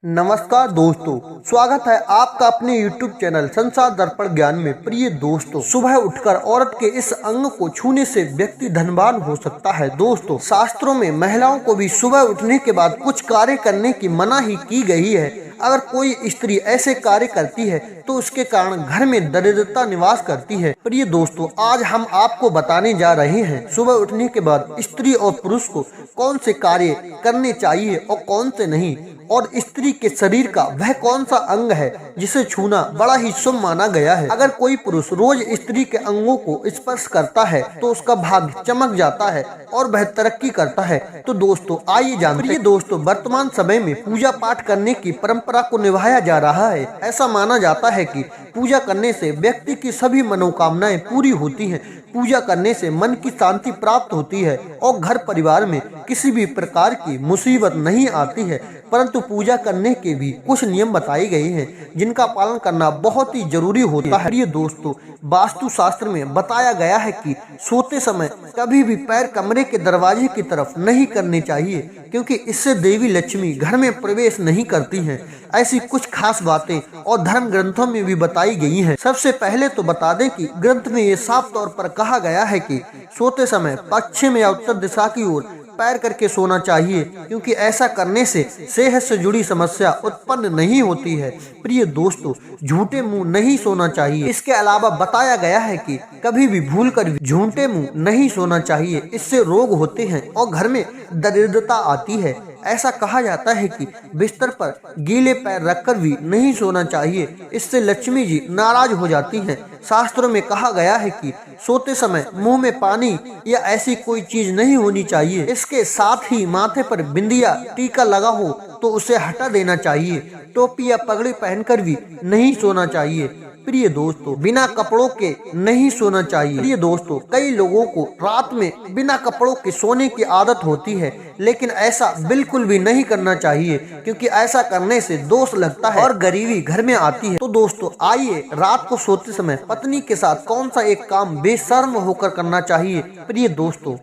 नमस्कार दोस्तों, स्वागत है आपका अपने YouTube चैनल संसार दर्पण ज्ञान में। प्रिय दोस्तों, सुबह उठकर औरत के इस अंग को छूने से व्यक्ति धनवान हो सकता है। दोस्तों, शास्त्रों में महिलाओं को भी सुबह उठने के बाद कुछ कार्य करने की मनाही की गई है। अगर कोई स्त्री ऐसे कार्य करती है तो उसके कारण घर में दरिद्रता निवास करती है। प्रिय दोस्तों, आज हम आपको बताने जा रहे हैं सुबह उठने के बाद स्त्री और पुरुष को कौन से कार्य करने चाहिए और कौन से नहीं, और स्त्री के शरीर का वह कौन सा अंग है जिसे छूना बड़ा ही शुभ माना गया है। अगर कोई पुरुष रोज स्त्री के अंगों को स्पर्श करता है तो उसका भाग्य चमक जाता है और वह तरक्की करता है। तो दोस्तों, आइए जानते हैं। दोस्तों, वर्तमान समय में पूजा पाठ करने की परंपरा को निभाया जा रहा है। ऐसा माना जाता है कि पूजा करने से व्यक्ति की सभी मनोकामनाएं पूरी होती हैं। पूजा करने से मन की शांति प्राप्त होती है और घर परिवार में किसी भी प्रकार की मुसीबत नहीं आती है। परंतु पूजा करने के भी कुछ नियम बताए गए हैं जिनका पालन करना बहुत ही जरूरी होता है। प्रिय दोस्तों, वास्तु शास्त्र में बताया गया है कि सोते समय कभी भी पैर कमरे के दरवाजे की तरफ नहीं करने चाहिए, क्योंकि इससे देवी लक्ष्मी घर में प्रवेश नहीं करती हैं। ऐसी कुछ खास बातें और धर्म ग्रंथों में भी बताई गई हैं। सबसे पहले तो बता दें कि ग्रंथ में ये साफ तौर पर कहा गया है कि सोते समय पश्चिम या उत्तर दिशा की ओर पैर करके सोना चाहिए, क्योंकि ऐसा करने से सेहत से जुड़ी समस्या उत्पन्न नहीं होती है। प्रिय दोस्तों, झूठे मुंह नहीं सोना चाहिए। इसके अलावा बताया गया है कि कभी भी भूलकर झूठे मुंह नहीं सोना चाहिए, इससे रोग होते हैं और घर में दरिद्रता आती है। ऐसा कहा जाता है कि बिस्तर पर गीले पैर रखकर भी नहीं सोना चाहिए, इससे लक्ष्मी जी नाराज हो जाती हैं। शास्त्रों में कहा गया है कि सोते समय मुंह में पानी या ऐसी कोई चीज नहीं होनी चाहिए। इसके साथ ही माथे पर बिंदिया टीका लगा हो तो उसे हटा देना चाहिए। टोपी या पगड़ी पहनकर भी नहीं सोना चाहिए। प्रिय दोस्तों, बिना कपड़ों के नहीं सोना चाहिए। प्रिय दोस्तों, कई लोगों को रात में बिना कपड़ों के सोने की आदत होती है, लेकिन ऐसा बिल्कुल भी नहीं करना चाहिए, क्योंकि ऐसा करने से दोष लगता है और गरीबी घर में आती है। तो दोस्तों, आइए रात को सोते समय पत्नी के साथ कौन सा एक काम बेशर्म होकर करना चाहिए। प्रिय दोस्तों,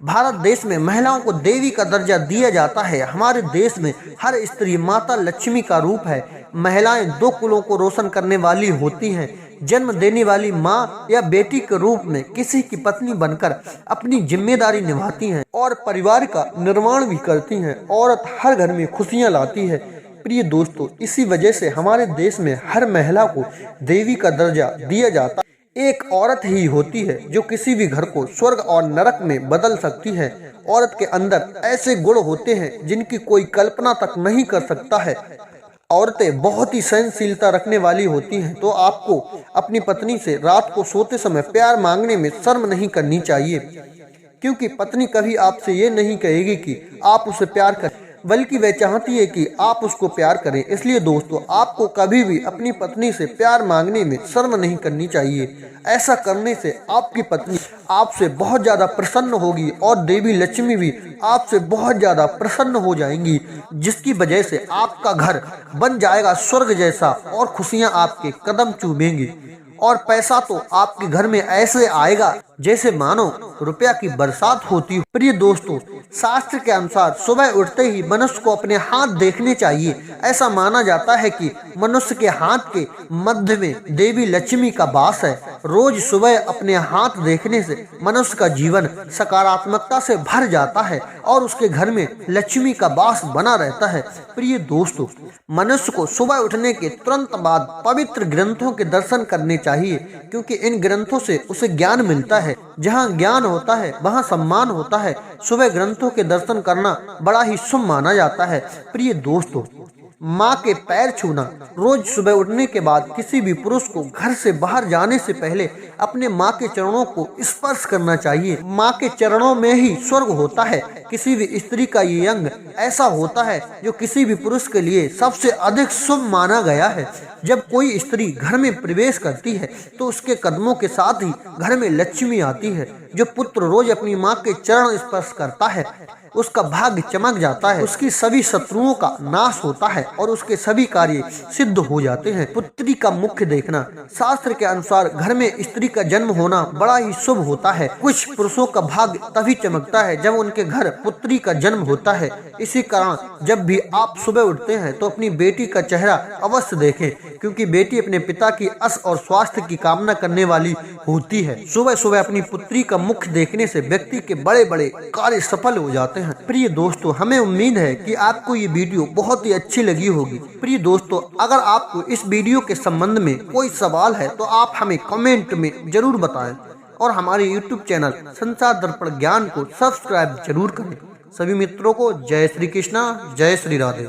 भारत देश में महिलाओं को देवी का दर्जा दिया जाता है। हमारे देश में हर स्त्री माता लक्ष्मी का रूप है। महिलाएं दो कुलों को रोशन करने वाली होती हैं। जन्म देने वाली माँ या बेटी के रूप में किसी की पत्नी बनकर अपनी जिम्मेदारी निभाती हैं और परिवार का निर्माण भी करती हैं। औरत हर घर में खुशियाँ लाती है। प्रिय दोस्तों, इसी वजह से हमारे देश में हर महिला को देवी का दर्जा दिया जाता है। एक औरत ही होती है जो किसी भी घर को स्वर्ग और नरक में बदल सकती है। औरत के अंदर ऐसे गुण होते हैं जिनकी कोई कल्पना तक नहीं कर सकता है। औरतें बहुत ही सहनशीलता रखने वाली होती हैं। तो आपको अपनी पत्नी से रात को सोते समय प्यार मांगने में शर्म नहीं करनी चाहिए, क्योंकि पत्नी कभी आपसे ये नहीं कहेगी कि आप उसे प्यार करें, बल्कि वह चाहती है कि आप उसको प्यार करें। इसलिए दोस्तों, आपको कभी भी अपनी पत्नी से प्यार मांगने में शर्म नहीं करनी चाहिए। ऐसा करने से आपकी पत्नी आपसे बहुत ज्यादा प्रसन्न होगी और देवी लक्ष्मी भी आपसे बहुत ज्यादा प्रसन्न हो जाएंगी, जिसकी वजह से आपका घर बन जाएगा स्वर्ग जैसा और खुशियां आपके कदम चूमेंगी और पैसा तो आपके घर में ऐसे आएगा जैसे मानो रुपया की बरसात होती हो। प्रिय दोस्तों, शास्त्र के अनुसार सुबह उठते ही मनुष्य को अपने हाथ देखने चाहिए। ऐसा माना जाता है कि मनुष्य के हाथ के मध्य में देवी लक्ष्मी का वास है। रोज सुबह अपने हाथ देखने से मनुष्य का जीवन सकारात्मकता से भर जाता है और उसके घर में लक्ष्मी का वास बना रहता है। प्रिय दोस्तों, मनुष्य को सुबह उठने के तुरंत बाद पवित्र ग्रंथों के दर्शन करने चाहिए, क्योंकि इन ग्रंथों से उसे ज्ञान मिलता है। जहाँ ज्ञान होता है वहाँ सम्मान होता है। सुबह ग्रंथों के दर्शन करना बड़ा ही शुभ माना जाता है। प्रिय दोस्तों, माँ के पैर छूना। रोज सुबह उठने के बाद किसी भी पुरुष को घर से बाहर जाने से पहले अपने माँ के चरणों को स्पर्श करना चाहिए। माँ के चरणों में ही स्वर्ग होता है। किसी भी स्त्री का ये अंग ऐसा होता है जो किसी भी पुरुष के लिए सबसे अधिक शुभ माना गया है। जब कोई स्त्री घर में प्रवेश करती है तो उसके कदमों के साथ ही घर में लक्ष्मी आती है। जो पुत्र रोज अपनी माँ के चरण स्पर्श करता है उसका भाग्य चमक जाता है, उसकी सभी शत्रुओं का नाश होता है और उसके सभी कार्य सिद्ध हो जाते हैं। पुत्री का मुख देखना। शास्त्र के अनुसार घर में स्त्री का जन्म होना बड़ा ही शुभ होता है। कुछ पुरुषों का भाग्य तभी चमकता है जब उनके घर पुत्री का जन्म होता है। इसी कारण जब भी आप सुबह उठते हैं तो अपनी बेटी का चेहरा अवश्य देखें, क्योंकि बेटी अपने पिता की यश और स्वास्थ्य की कामना करने वाली होती है। सुबह सुबह अपनी पुत्री का मुख देखने से व्यक्ति के बड़े बड़े कार्य सफल हो जाते हैं। प्रिय दोस्तों, हमें उम्मीद है कि आपको ये वीडियो बहुत ही अच्छी लगी होगी। प्रिय दोस्तों, अगर आपको इस वीडियो के संबंध में कोई सवाल है तो आप हमें कमेंट में जरूर बताएं और हमारे यूट्यूब चैनल संसार दर्पण ज्ञान को सब्सक्राइब जरूर करें। सभी मित्रों को जय श्री कृष्णा, जय श्री राधे।